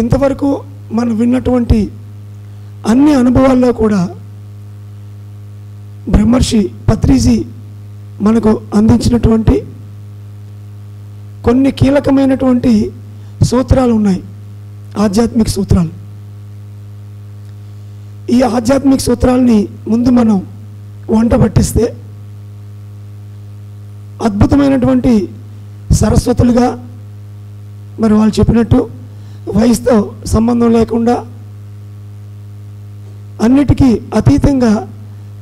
ఇంతవరకు మనం విన్నటువంటి అన్ని అనుభవాల్లో కూడా బ్రహ్మర్షి పత్రిజీ మనకు అందించినటువంటి కొన్ని కీలకమైనటువంటి సూత్రాలు ఉన్నాయి, ఆధ్యాత్మిక సూత్రాలు. ఈ ఆధ్యాత్మిక సూత్రాలని ముందు మనం వంట పట్టిస్తే అద్భుతమైనటువంటి సరస్వతులుగా, మరి వాళ్ళు చెప్పినట్టు వయసుతో సంబంధం లేకుండా అన్నిటికీ అతీతంగా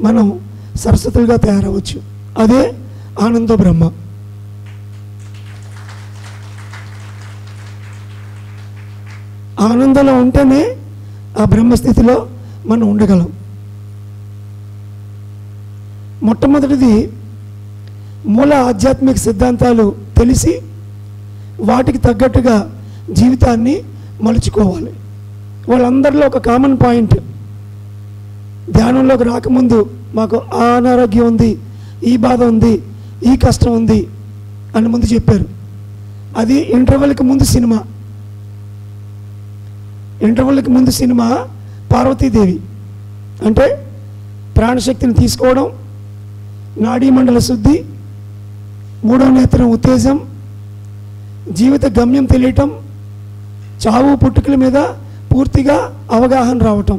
మనం సరస్వతులుగా తయారవచ్చు. అదే ఆనందో బ్రహ్మ. ఆనందంలో ఉంటేనే ఆ బ్రహ్మస్థితిలో మనం ఉండగలం. మొట్టమొదటిది మూల ఆధ్యాత్మిక సిద్ధాంతాలు తెలిసి వాటికి తగ్గట్టుగా జీవితాన్ని మలుచుకోవాలి. వాళ్ళందరిలో ఒక కామన్ పాయింట్, ధ్యానంలోకి రాకముందు మాకు ఆ అనారోగ్యం ఉంది, ఈ బాధ ఉంది, ఈ కష్టం ఉంది అని ముందు చెప్పారు. అది ఇంటర్వెల్కి ముందు సినిమా. ఇంటర్వెల్కి ముందు సినిమా పార్వతీదేవి అంటే ప్రాణశక్తిని తీసుకోవడం, నాడీమండల శుద్ధి, మూడవ నేత్రం ఉత్తేజం, జీవిత గమ్యం తెలియటం, చావు పుట్టుకల మీద పూర్తిగా అవగాహన రావటం.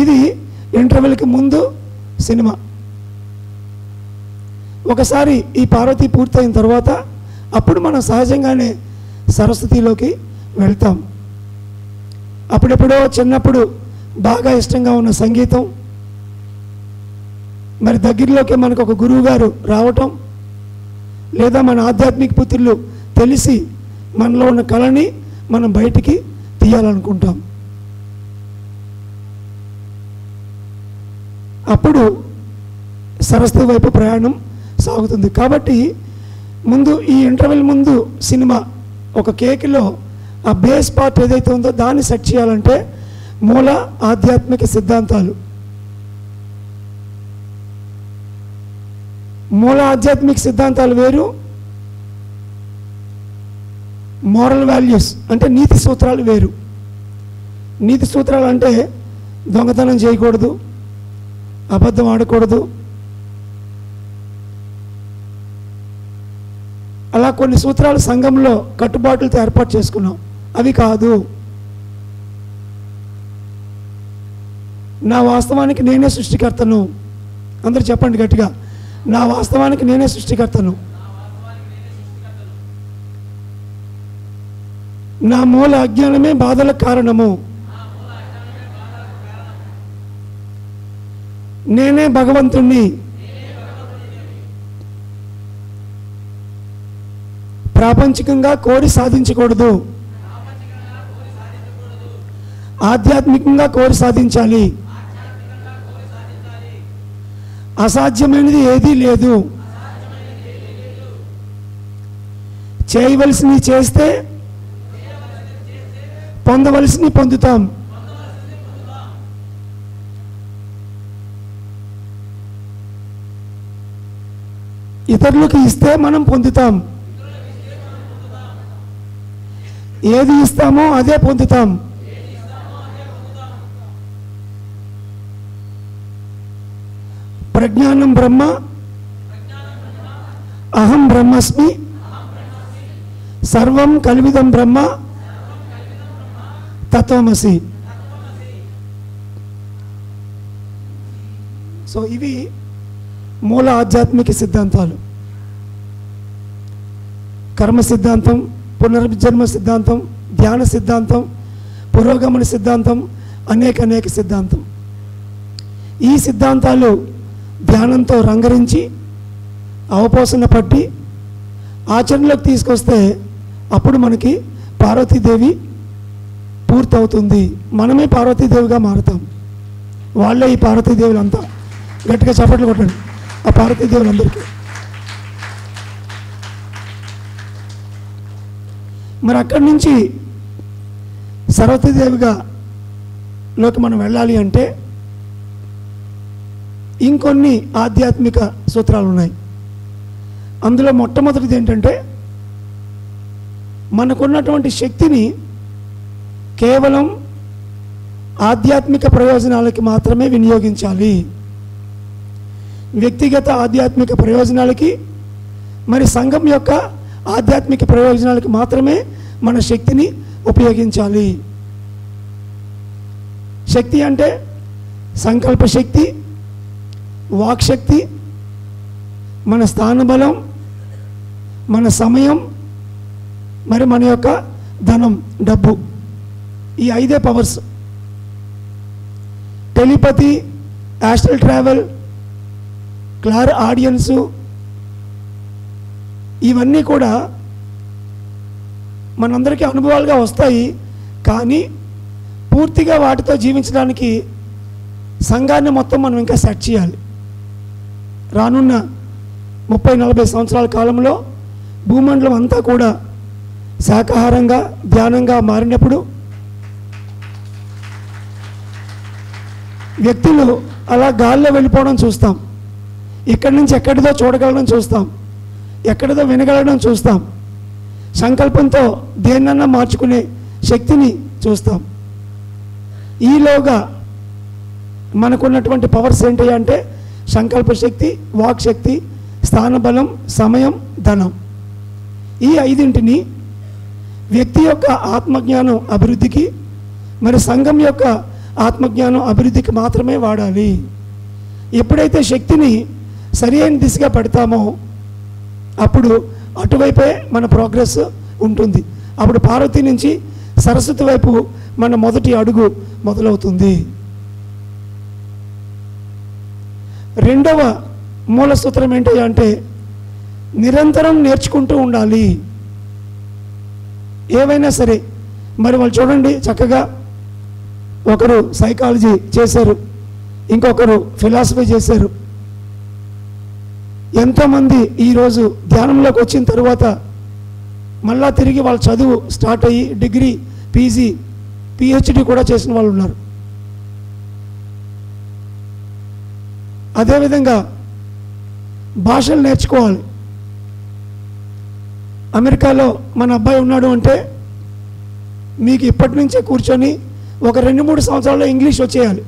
ఇది ఇంటర్వెల్కి ముందు సినిమా. ఒకసారి ఈ పార్వతి పూర్తయిన తర్వాత అప్పుడు మనం సహజంగానే సరస్వతిలోకి వెళ్తాం. అప్పుడెప్పుడో చిన్నప్పుడు బాగా ఇష్టంగా ఉన్న సంగీతం, మరి దగ్గరలోకి మనకు ఒక గురువు గారు రావటం, లేదా మన ఆధ్యాత్మిక పుత్రులు తెలిసి మనలో ఉన్న కళని మనం బయటికి తీయాలనుకుంటాం. అప్పుడు సరస్వతి వైపు ప్రయాణం సాగుతుంది. కాబట్టి ముందు ఈ ఇంటర్వెల్ ముందు సినిమా ఒక కేక్లో ఆ బేస్ పార్ట్ ఏదైతే ఉందో దాన్ని సెట్ చేయాలంటే మూల ఆధ్యాత్మిక సిద్ధాంతాలు. మూల ఆధ్యాత్మిక సిద్ధాంతాలు వేరు, మోరల్ వాల్యూస్ అంటే నీతి సూత్రాలు వేరు. నీతి సూత్రాలు అంటే దొంగతనం చేయకూడదు, అబద్ధం ఆడకూడదు, అలా కొన్ని సూత్రాలు సంఘంలో కట్టుబాట్లతో ఏర్పాటు చేసుకున్నాం. అవి కాదు. నా వాస్తవానికి నేనే సృష్టికర్తను. అందరూ చెప్పండి గట్టిగా, నా వాస్తవానికి నేనే సృష్టికర్తను. నా మూల అజ్ఞానమే బాధలకు కారణము. నేనే భగవంతుణ్ణి. ప్రాపంచికంగా కోరి సాధించకూడదు, ఆధ్యాత్మికంగా కోరి సాధించాలి. అసాధ్యమైనది ఏదీ లేదు. చేయవలసినవి చేస్తే పొందవలసినవి పొందుతాం. ఇతరులకు ఇస్తే మనం పొందుతాం. ఏది ఇస్తామో అదే పొందుతాం. ప్రజ్ఞానం బ్రహ్మ, అహం బ్రహ్మస్మి, సర్వం కల్విదం బ్రహ్మ, తత్వమసి. సో ఇవి మూల ఆధ్యాత్మిక సిద్ధాంతాలు. కర్మ సిద్ధాంతం, పునర్జన్మ సిద్ధాంతం, ధ్యాన సిద్ధాంతం, పురోగమన సిద్ధాంతం, అనేక సిద్ధాంతం. ఈ సిద్ధాంతాలు ధ్యానంతో రంగరించి అవపోసన పట్టి ఆచరణలోకి తీసుకొస్తే అప్పుడు మనకి పార్వతీదేవి పూర్తవుతుంది. మనమే పార్వతీదేవిగా మారుతాం. వాళ్ళే ఈ పార్వతీదేవులంతా. గట్టిగా చప్పట్లు కొట్టండి ఆ పార్వతీదేవులందరికీ. మరి అక్కడి నుంచి సరస్వతీదేవిగా లోకి మనం వెళ్ళాలి అంటే ఇంకొన్ని ఆధ్యాత్మిక సూత్రాలు ఉన్నాయి. అందులో మొట్టమొదటిది ఏంటంటే మనకున్నటువంటి శక్తిని కేవలం ఆధ్యాత్మిక ప్రయోజనాలకి మాత్రమే వినియోగించాలి. వ్యక్తిగత ఆధ్యాత్మిక ప్రయోజనాలకి మరి సంఘం యొక్క ఆధ్యాత్మిక ప్రయోజనాలకి మాత్రమే మన శక్తిని ఉపయోగించాలి. శక్తి అంటే సంకల్ప శక్తి, వాక్శక్తి, మన స్థానబలం, మన సమయం, మరి మన యొక్క ధనం, డబ్బు. ఈ 5 powers. Telepathy, astral travel, clairaudience, ఇవన్నీ కూడా మనందరికీ అనుభవాలుగా వస్తాయి. కానీ పూర్తిగా వాటితో జీవించడానికి సంఘాన్ని మొత్తం మనం ఇంకా సెట్ చేయాలి. రానున్న 30-40 సంవత్సరాల కాలంలో భూమండలం అంతా కూడా శాకాహారంగా, ధ్యానంగా మారినప్పుడు వ్యక్తులు అలా గాల్లో వెళ్ళిపోవడం చూస్తాం. ఇక్కడి నుంచి ఎక్కడిదో చూడగలడం చూస్తాం, ఎక్కడిదో వినగలడం చూస్తాం. సంకల్పంతో దేన్నన్నా మార్చుకునే శక్తిని చూస్తాం. ఈలోగా మనకున్నటువంటి పవర్స్ ఏంటి అంటే సంకల్ప శక్తి, వాక్ శక్తి, స్థానబలం, సమయం, ధనం. ఈ 5ంటిని వ్యక్తి యొక్క ఆత్మజ్ఞానం అభివృద్ధికి, మరి సంఘం యొక్క ఆత్మజ్ఞానం అభివృద్ధికి మాత్రమే వాడాలి. ఎప్పుడైతే శక్తిని సరి అయిన దిశగా పెడతామో అప్పుడు అటువైపే మన ప్రోగ్రెస్ ఉంటుంది. అప్పుడు పార్వతి నుంచి సరస్వతి వైపు మన మొదటి అడుగు మొదలవుతుంది. రెండవ మూల సూత్రం ఏంటి అంటే నిరంతరం నేర్చుకుంటూ ఉండాలి. ఏవైనా సరే, మరి వాళ్ళు చూడండి, చక్కగా ఒకరు సైకాలజీ చేశారు, ఇంకొకరు ఫిలాసఫీ చేశారు. ఎంతోమంది ఈరోజు ధ్యానంలోకి వచ్చిన తర్వాత మళ్ళా తిరిగి వాళ్ళ చదువు స్టార్ట్ అయ్యి డిగ్రీ, పీజీ, పిహెచ్డి కూడా చేసిన వాళ్ళు ఉన్నారు. అదేవిధంగా భాషలు నేర్చుకోవాలి. అమెరికాలో మన అబ్బాయి ఉన్నాడు అంటే మీకు ఇప్పటి నుంచే కూర్చొని ఒక 2-3 సంవత్సరాల్లో ఇంగ్లీష్ వచ్చేయాలి.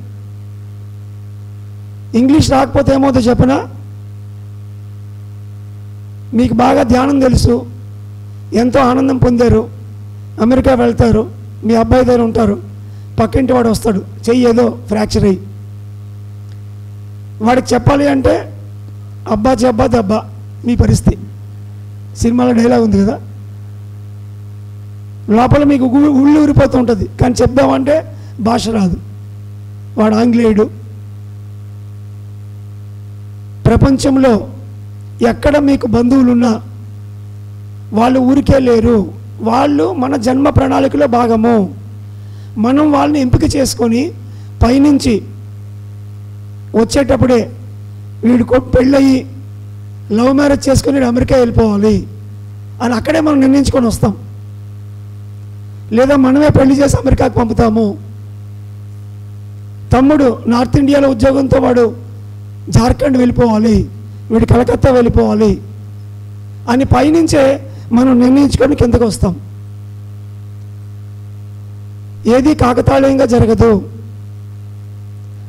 ఇంగ్లీష్ రాకపోతే ఏమవుతుందో చెప్పనా? మీకు బాగా ధ్యానం తెలుసు, ఎంతో ఆనందం పొందారు, అమెరికా వెళ్తారు, మీ అబ్బాయి దగ్గర ఉంటారు, పక్కింటి వాడు వస్తాడు, చెయ్యి ఏదో ఫ్రాక్చర్ అయ్యి, వాడికి చెప్పాలి అంటే అబ్బా జబ్బా దబ్బా మీ పరిస్థితి. సినిమాలో డైలాగ్ ఉంది కదా, లోపల మీకు ఉళ్ళు ఊరిపోతూ ఉంటుంది, కానీ చెప్దామంటే భాష రాదు, వాడు ఆంగ్లేయుడు. ప్రపంచంలో ఎక్కడ మీకు బంధువులున్నా వాళ్ళు ఊరికే లేరు, వాళ్ళు మన జన్మ ప్రణాళికలో భాగము. మనం వాళ్ళని ఎంపిక చేసుకొని పైనుంచి వచ్చేటప్పుడే వీడు పెళ్ళయి లవ్ మ్యారేజ్ చేసుకొని వీడు అమెరికా వెళ్ళిపోవాలి అని అక్కడే మనం నిర్ణయించుకొని వస్తాం. లేదా మనమే పెళ్లి చేసి అమెరికాకు పంపుతాము. తమ్ముడు నార్త్ ఇండియాలో ఉద్యోగంతో వాడు జార్ఖండ్ వెళ్ళిపోవాలి, వీడు కలకత్తా వెళ్ళిపోవాలి అని పైనుంచే మనం నిర్ణయించుకొని కిందకు వస్తాం. ఏది కాకతాళీయంగా జరగదు.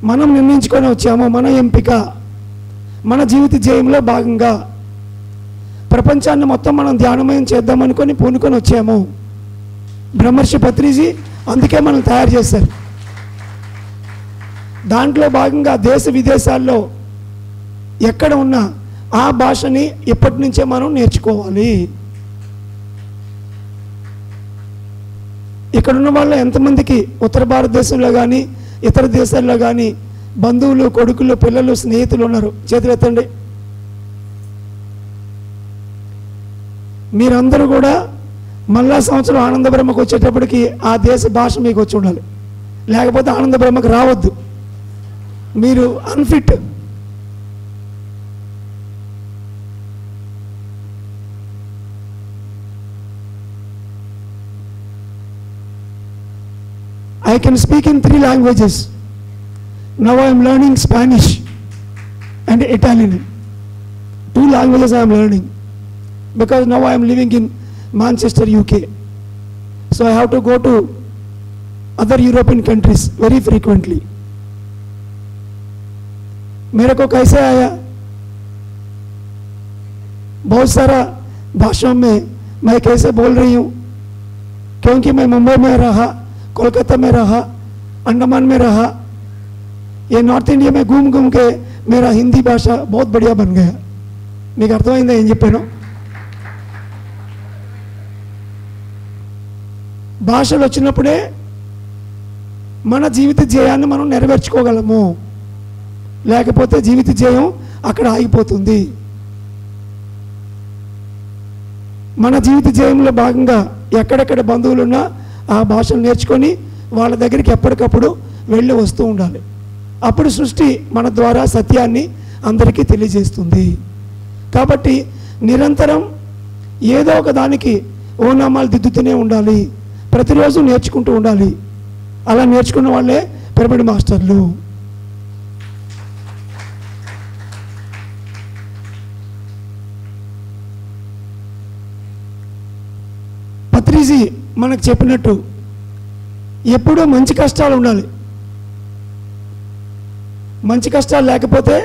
మనం నిర్ణయించుకొని వచ్చాము, మన ఎంపిక, మన జీవిత ధ్యేయంలో భాగంగా ప్రపంచాన్ని మొత్తం మనం ధ్యానమయం చేద్దామనుకొని పూనుకొని వచ్చాము. బ్రహ్మర్షి పత్రిజీ అందుకే మనం తయారు చేశారు. దాంట్లో భాగంగా దేశ విదేశాల్లో ఎక్కడ ఉన్నా ఆ భాషని ఇప్పటి నుంచే మనం నేర్చుకోవాలి. ఇక్కడున్న వాళ్ళ ఎంతమందికి ఉత్తర భారతదేశంలో కానీ ఇతర దేశాల్లో కానీ బంధువులు, కొడుకులు, పిల్లలు, స్నేహితులు ఉన్నారు? చేతులు ఎత్తండి. మీరందరూ కూడా మళ్ళా సంవత్సరం ఆనంద బ్రహ్మకు వచ్చేటప్పటికి ఆ దేశ భాష మీకు వచ్చి ఉండాలి, లేకపోతే ఆనంద బ్రహ్మకు రావద్దు, మీరు unfit. I can speak in 3 languages. Now I am learning Spanish and Italian. 2 languages I am learning because now I am living in Manchester, UK. So I have to go to other European countries very frequently. मेरे को कैसे आया? बहुत सारा भाषाओं में मैं कैसे बोल रही हूँ, क्योंकि मैं मुंबई में रहा, कोलकाता में रहा, अंडमान में रहा। ये नॉर्थ इंडिया में घूम घूम के मेरा हिंदी भाषा बहुत बढ़िया बन गया। మీకు అర్థమైందా ఏం చెప్పాను? భాషలు వచ్చినప్పుడే మన జీవిత ధ్యేయాన్ని మనం నెరవేర్చుకోగలము, లేకపోతే జీవిత ధ్యేయం అక్కడ ఆగిపోతుంది. మన జీవిత ధ్యేయంలో భాగంగా ఎక్కడెక్కడ బంధువులు ఉన్నా ఆ భాషను నేర్చుకొని వాళ్ళ దగ్గరికి ఎప్పటికప్పుడు వెళ్ళి వస్తూ ఉండాలి. అప్పుడు సృష్టి మన ద్వారా సత్యాన్ని అందరికీ తెలియజేస్తుంది. కాబట్టి నిరంతరం ఏదో ఒక దానికి ఓనామాలు దిద్దుతూనే ఉండాలి, ప్రతిరోజు నేర్చుకుంటూ ఉండాలి. అలా నేర్చుకున్న వాళ్ళే పిరమిడ్ మాస్టర్లు. పత్రిజీ మనకు చెప్పినట్టు ఎప్పుడూ మంచి కష్టాలు ఉండాలి. మంచి కష్టాలు లేకపోతే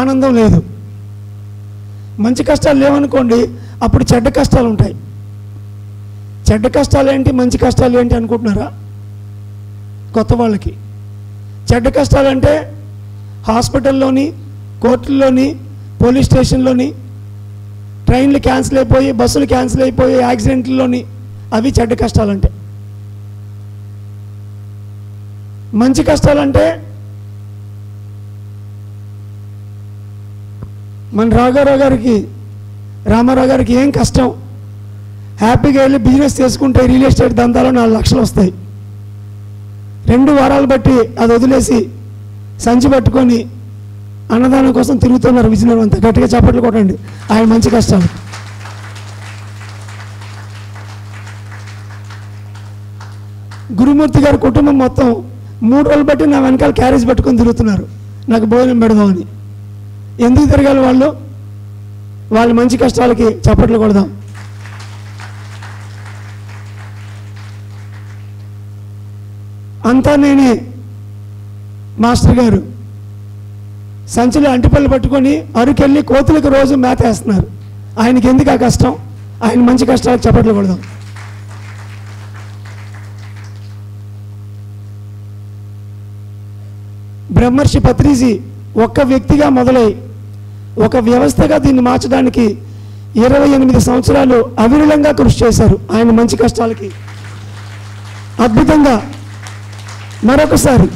ఆనందం లేదు. మంచి కష్టాలు లేవనుకోండి, అప్పుడు చెడ్డ కష్టాలు ఉంటాయి. చెడ్డ కష్టాలు ఏంటి, మంచి కష్టాలు ఏంటి అనుకుంటున్నారా? కొత్త వాళ్ళకి చెడ్డ కష్టాలు అంటే హాస్పిటల్లోని, కోర్టుల్లోని, పోలీస్ స్టేషన్లోని, ట్రైన్లు క్యాన్సిల్ అయిపోయి, బస్సులు క్యాన్సిల్ అయిపోయి, యాక్సిడెంట్లలోని, అవి చెడ్డ కష్టాలంటే. మంచి కష్టాలంటే మన రామారావు గారికి ఏం కష్టం, హ్యాపీగా వెళ్ళి బిజినెస్ చేసుకుంటే రియల్ ఎస్టేట్ దందాలో 4 లక్షలు వస్తాయి. 2 వారాలు బట్టి అది వదిలేసి సంచి పట్టుకొని అన్నదానం కోసం తిరుగుతున్నారు విజయనగరం అంతా. గట్టిగా చప్పట్లు కొట్టండి ఆయన మంచి కష్టాలు. గురుమూర్తి గారి కుటుంబం మొత్తం 3 రోజులు బట్టి నా వెనకాల క్యారేజ్ పట్టుకొని తిరుగుతున్నారు నాకు భోజనం పెడదామని. ఎందుకు తిరగాలి వాళ్ళు? వాళ్ళ మంచి కష్టాలకి చప్పట్లు కొడదాం. అంతా నేనే మాస్టర్ గారు సంచిలో అంటిపళ్ళు పట్టుకొని అరుకెళ్ళి కోతులకు రోజు మేత వేస్తున్నారు. ఆయనకి ఎందుకు ఆ కష్టం? ఆయన మంచి కష్టాలకు చప్పట్లు కొడదాం. బ్రహ్మర్షి పత్రిజీ ఒక్క వ్యక్తిగా మొదలై ఒక వ్యవస్థగా దీన్ని మార్చడానికి 28 సంవత్సరాలు అవిరళంగా కృషి చేశారు. ఆయన మంచి కష్టాలకి అద్భుతంగా మరొకసారి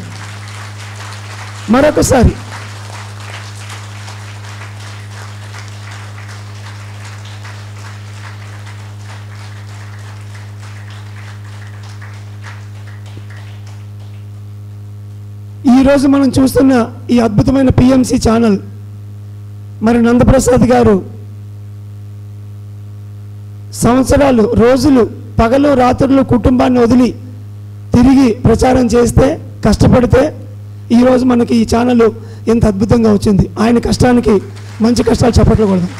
ఈరోజు మనం చూస్తున్న ఈ అద్భుతమైన పిఎంసి ఛానల్, మరి నందప్రసాద్ గారు సంవత్సరాలు, రోజులు, పగలు రాత్రులు కుటుంబాన్ని వదిలి తిరిగి ప్రచారం చేస్తే, కష్టపడితే ఈరోజు మనకి ఈ ఛానల్ ఎంత అద్భుతంగా వచ్చింది. ఆయన కష్టానికి మంచి కష్టాలు చప్పట్లు కొడదాం.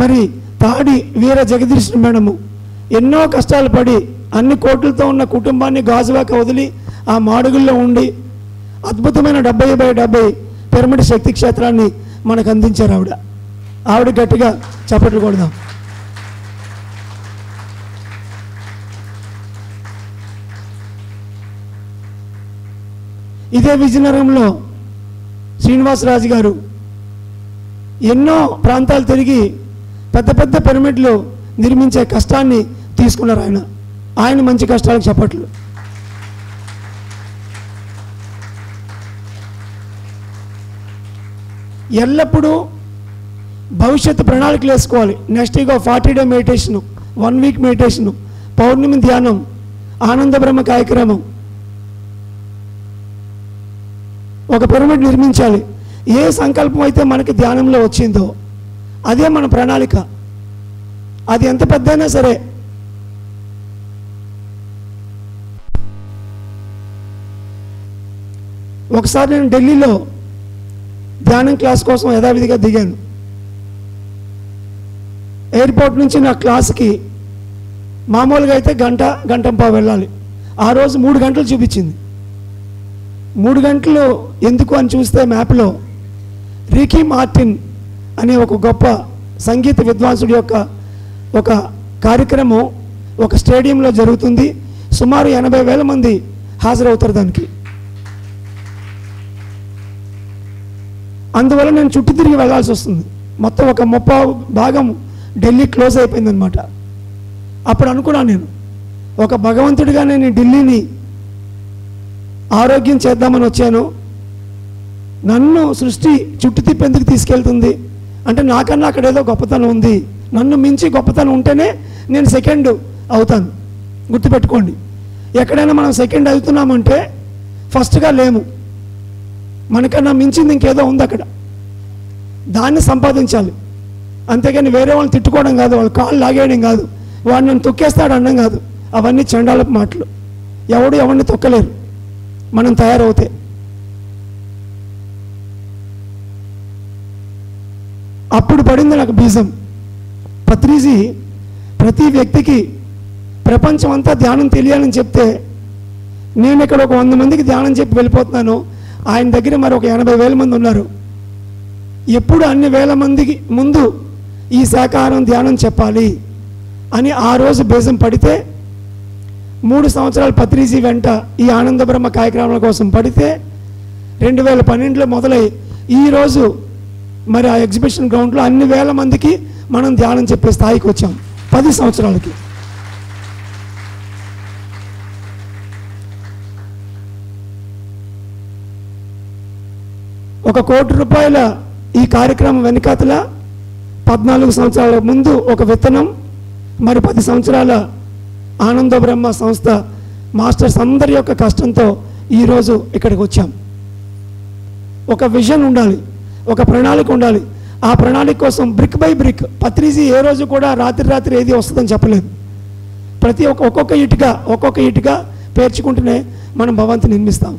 మరి తాడి వీర జగదీశ్వర మేడము ఎన్నో కష్టాలు పడి అన్ని కోట్లతో ఉన్న కుటుంబాన్ని గాజువాక వదిలి ఆ మాడుగుల్లో ఉండి అద్భుతమైన 70/70 పిరమిడ్ శక్తి క్షేత్రాన్ని మనకు అందించారు. ఆవిడ గట్టిగా చప్పట్లు కొడదాం. ఇదే విజయనగరంలో శ్రీనివాసరాజు గారు ఎన్నో ప్రాంతాలు తిరిగి పెద్ద పెద్ద పిరమిడ్లు నిర్మించే కష్టాన్ని తీసుకున్నారు. ఆయన మంచి కష్టాలకు చప్పట్లు. ఎల్లప్పుడూ భవిష్యత్తు ప్రణాళికలు వేసుకోవాలి. నెక్స్ట్ ఇక 40 డే మెడిటేషను, 1 వీక్ మెడిటేషను, పౌర్ణమి ధ్యానం, ఆనంద బ్రహ్మ కార్యక్రమం, ఒక పిరమిడ్ నిర్మించాలి. ఏ సంకల్పం అయితే మనకి ధ్యానంలో వచ్చిందో అదే మన ప్రణాళిక. అది ఎంత పెద్దైనా సరే. ఒకసారి నేను ఢిల్లీలో ధ్యానం క్లాస్ కోసం యథావిధిగా దిగాను. ఎయిర్పోర్ట్ నుంచి నా క్లాస్కి మామూలుగా అయితే గంటంపావు వెళ్ళాలి. ఆ రోజు 3 గంటలు చూపించింది. 3 గంటలు ఎందుకు అని చూస్తే మ్యాప్లో రికీ మార్టిన్ అనే ఒక గొప్ప సంగీత విద్వాంసుడి యొక్క ఒక కార్యక్రమం ఒక స్టేడియంలో జరుగుతుంది. సుమారు 80,000 మంది హాజరవుతారు దానికి. అందువల్ల నేను చుట్టూ తిరిగి వెళ్ళాల్సి వస్తుంది. మొత్తం ఒక 30 భాగం ఢిల్లీ క్లోజ్ అయిపోయిందనమాట. అప్పుడు అనుకున్నాను, నేను ఒక భగవంతుడిగా నేను ఢిల్లీని ఆరోగ్యం చేద్దామని వచ్చాను, నన్ను సృష్టి చుట్టూ తిప్పి ఎందుకు తీసుకెళ్తుంది అంటే నాకన్నా అక్కడ ఏదో గొప్పతనం ఉంది, నన్ను మించి గొప్పతనం ఉంటేనే నేను సెకండ్ అవుతాను. గుర్తుపెట్టుకోండి, ఎక్కడైనా మనం సెకండ్ అవుతున్నామంటే ఫస్ట్గా లేము, మనకన్నా మించింది ఇంకేదో ఉంది అక్కడ, దాన్ని సంపాదించాలి. అంతేగాని వేరే వాళ్ళని తిట్టుకోవడం కాదు, వాళ్ళు కాళ్ళు లాగేయడం కాదు, వాడు నన్ను తొక్కేస్తాడు అనడం కాదు. అవన్నీ చండాలపు మాటలు. ఎవరిని తొక్కలేరు మనం తయారవుతే. అప్పుడు పడింది నాకు బీజం. పత్రిజీ ప్రతి వ్యక్తికి ప్రపంచం అంతా ధ్యానం తెలియాలని చెప్తే నేను ఇక్కడ ఒక 100 మందికి ధ్యానం చెప్పి వెళ్ళిపోతున్నాను. ఆయన దగ్గర మరి ఒక 80,000 మంది ఉన్నారు. ఎప్పుడు అన్ని వేల మందికి ముందు ఈ శాకాహారం ధ్యానం చెప్పాలి అని ఆ రోజు బీజం పడితే 3 సంవత్సరాలు పత్రిజీ వెంట ఈ ఆనంద బ్రహ్మ కార్యక్రమాల కోసం పడితే 2012లో మొదలై ఈరోజు మరి ఆ ఎగ్జిబిషన్ గ్రౌండ్లో అన్ని వేల మందికి మనం ధ్యానం చెప్పే స్థాయికి వచ్చాం 10 సంవత్సరాలకి. ₹1 కోటి ఈ కార్యక్రమం వెనుకాతల 14 సంవత్సరాల ముందు ఒక విత్తనం, మరి 10 సంవత్సరాల ఆనంద బ్రహ్మ సంస్థ మాస్టర్స్ అందరి యొక్క కష్టంతో ఈరోజు ఇక్కడికి వచ్చాం. ఒక విజన్ ఉండాలి, ఒక ప్రణాళిక ఉండాలి. ఆ ప్రణాళిక కోసం బ్రిక్ బై బ్రిక్ పత్రిజీ ఏ రోజు కూడా రాత్రి ఏది వస్తుందని చెప్పలేదు. ప్రతి ఒక్కొక్క ఇటుగా పేర్చుకుంటూనే మనం భవంతి నిర్మిస్తాం.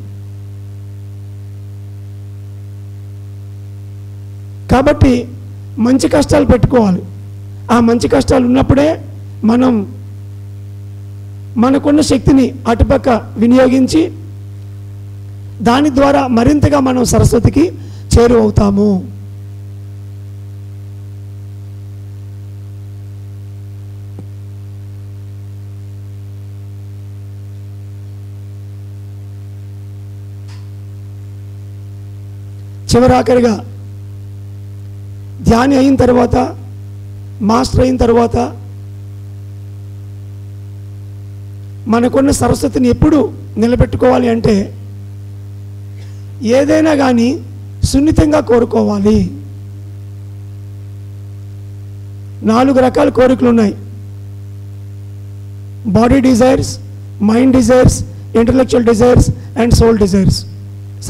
కాబట్టి మంచి కష్టాలు పెట్టుకోవాలి. ఆ మంచి కష్టాలు ఉన్నప్పుడే మనం మనకున్న శక్తిని అటుపక్క వినియోగించి దాని ద్వారా మరింతగా మనం సరస్వతికి చేరువవుతాము. చివరాఖరిగా ధ్యాని అయిన తర్వాత, మాస్టర్ అయిన తర్వాత మనకున్న సరస్వతిని ఎప్పుడు నిలబెట్టుకోవాలి అంటే ఏదైనా కానీ సున్నితంగా కోరుకోవాలి. 4 రకాల కోరికలు ఉన్నాయి. Body desires, mind desires, intellectual desires and soul desires.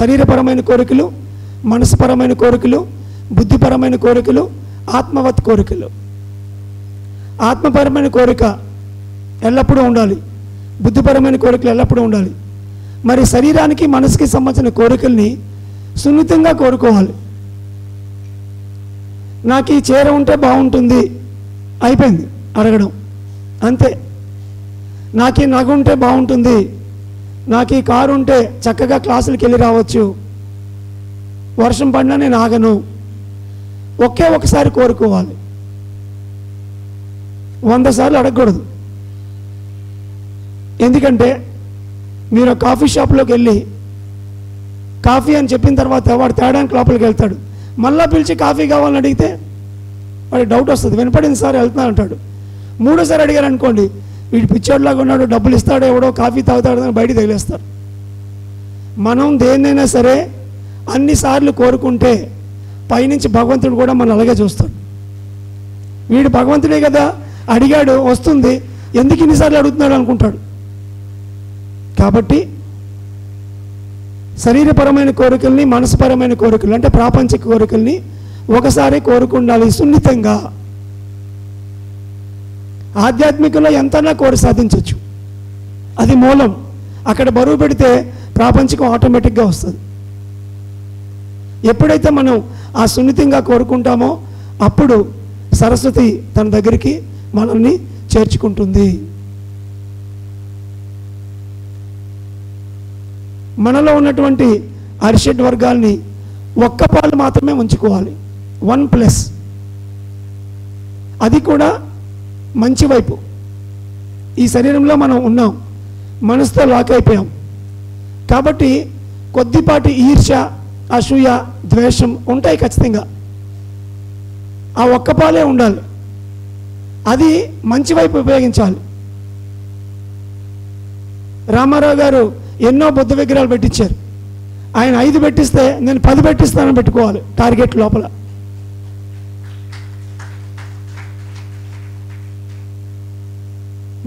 శరీరపరమైన కోరికలు, మనసుపరమైన కోరికలు, బుద్ధిపరమైన కోరికలు, ఆత్మవత్ కోరికలు. ఆత్మపరమైన కోరిక ఎల్లప్పుడూ ఉండాలి, బుద్ధిపరమైన కోరికలు ఎల్లప్పుడూ ఉండాలి. మరి శరీరానికి మనసుకి సంబంధించిన కోరికల్ని సున్నితంగా కోరుకోవాలి. నాకు ఈ చీర ఉంటే బాగుంటుంది, అయిపోయింది అడగడం, అంతే. నాకు ఈ నగ ఉంటే బాగుంటుంది, నాకు ఈ కారు ఉంటే చక్కగా క్లాసులకు వెళ్ళి రావచ్చు, వర్షం పడినా నేను ఆగను. ఒకసారి కోరుకోవాలి, 100 సార్లు అడగకూడదు. ఎందుకంటే మీరు కాఫీ షాప్లోకి వెళ్ళి కాఫీ అని చెప్పిన తర్వాత వాడు తేడానికి లోపలికి వెళ్తాడు. మళ్ళీ పిలిచి కాఫీ కావాలని అడిగితే వాడికి డౌట్ వస్తుంది, వినపడింది సార్ వెళ్తున్నా అంటాడు. 3సారి అడిగారు అనుకోండి, వీడు పిచ్చోడ్లాగా ఉన్నాడు, డబ్బులు ఇస్తాడు, ఎవడో కాఫీ తాగుతాడు అని బయటికి తగిలేస్తారు. మనం దేన్నైనా సరే అన్నిసార్లు కోరుకుంటే పైనుంచి భగవంతుడు కూడా మనం అలాగే చూస్తాడు. వీడు భగవంతుడే కదా అడిగాడు, వస్తుంది, ఎందుకు ఇన్నిసార్లు అడుగుతున్నాడు అనుకుంటాడు. కాబట్టి శరీరపరమైన కోరికల్ని, మనసుపరమైన కోరికలు అంటే ప్రాపంచిక కోరికల్ని ఒకసారి కోరుకుండాలి సున్నితంగా. ఆధ్యాత్మికంలో ఎంతైనా కోరి సాధించవచ్చు, అది మూలం. అక్కడ బరువు పెడితే ప్రాపంచికం ఆటోమేటిక్గా వస్తుంది. ఎప్పుడైతే మనం ఆ సున్నితంగా కోరుకుంటామో అప్పుడు సరస్వతి తన దగ్గరికి మనల్ని చేర్చుకుంటుంది. మనలో ఉన్నటువంటి అరిషడ్ వర్గాల్ని ఒక్క పాలు మాత్రమే ఉంచుకోవాలి, 1+. అది కూడా మంచి వైపు. ఈ శరీరంలో మనం ఉన్నాం, మనసుతో లాక్ అయిపోయాం కాబట్టి కొద్దిపాటి ఈర్ష్య, అసూయ, ద్వేషం ఉంటాయి ఖచ్చితంగా. ఆ ఒక్క పాలే ఉండాలి, అది మంచి వైపు ఉపయోగించాలి. రామారావు గారు ఎన్నో బుద్ధ విగ్రహాలు పెట్టించారు. ఆయన 5 పెట్టిస్తే నేను 10 పెట్టిస్తానని పెట్టుకోవాలి టార్గెట్ లోపల.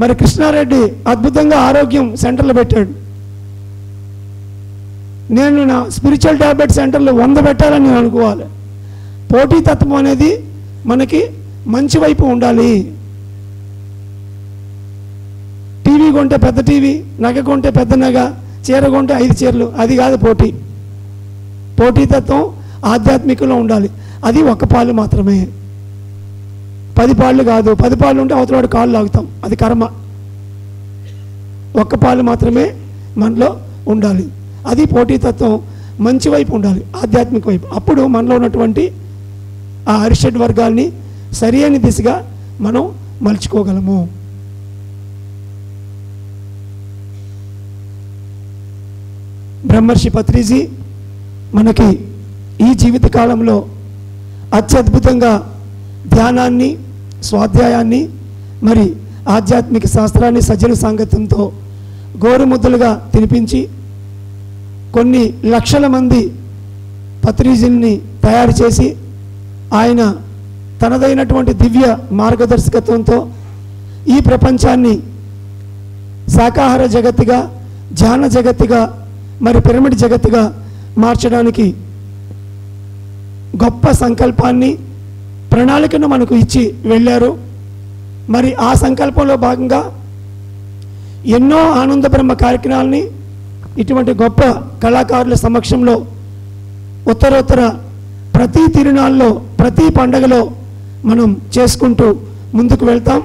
మరి కృష్ణారెడ్డి అద్భుతంగా ఆరోగ్యం సెంటర్లో పెట్టాడు. నేను నా స్పిరిచువల్ టాబ్లెట్ సెంటర్లో 100 పెట్టాలని నేను అనుకోవాలి. పోటీతత్వం అనేది మనకి మంచి వైపు ఉండాలి. టీవీ కొంటే పెద్ద టీవీ, నగ కొంటే పెద్ద నగ, చీర కొంటే 5 చీరలు, అది కాదు పోటీ. పోటీతత్వం ఆధ్యాత్మికంలో ఉండాలి. అది ఒక పాలు మాత్రమే, 10 పాళ్ళు కాదు. 10 పాళ్ళు ఉంటే అవతలవాడు కాళ్ళు లాగుతాం, అది కర్మ. ఒక్క పాలు మాత్రమే మనలో ఉండాలి. అది పోటీతత్వం మంచి వైపు ఉండాలి, ఆధ్యాత్మిక వైపు. అప్పుడు మనలో ఉన్నటువంటి ఆ అరిషడ్ వర్గాల్ని సరి అయిన దిశగా మనం మలుచుకోగలము. బ్రహ్మర్షి పత్రిజీ మనకి ఈ జీవిత కాలంలో అత్యద్భుతంగా ధ్యానాన్ని, స్వాధ్యాయాన్ని, మరి ఆధ్యాత్మిక శాస్త్రాన్ని సజ్జన సాంగత్యంతో గోరుముద్దలుగా తినిపించి కొన్ని లక్షల మంది పత్రిజీల్ని తయారు చేసి ఆయన తనదైనటువంటి దివ్య మార్గదర్శకత్వంతో ఈ ప్రపంచాన్ని శాకాహార జగత్తుగా, ధ్యాన జగత్తుగా, మరి పిరమిడ్ జగత్తుగా మార్చడానికి గొప్ప సంకల్పాన్ని, ప్రణాళికను మనకు ఇచ్చి వెళ్ళారు. మరి ఆ సంకల్పంలో భాగంగా ఎన్నో ఆనంద బ్రహ్మ కార్యక్రమాలని ఇటువంటి గొప్ప కళాకారుల సమక్షంలో ఉత్తరోత్తర ప్రతి తిరునాళ్ళలో, ప్రతి పండగలో మనం చేసుకుంటూ ముందుకు వెళ్తాం.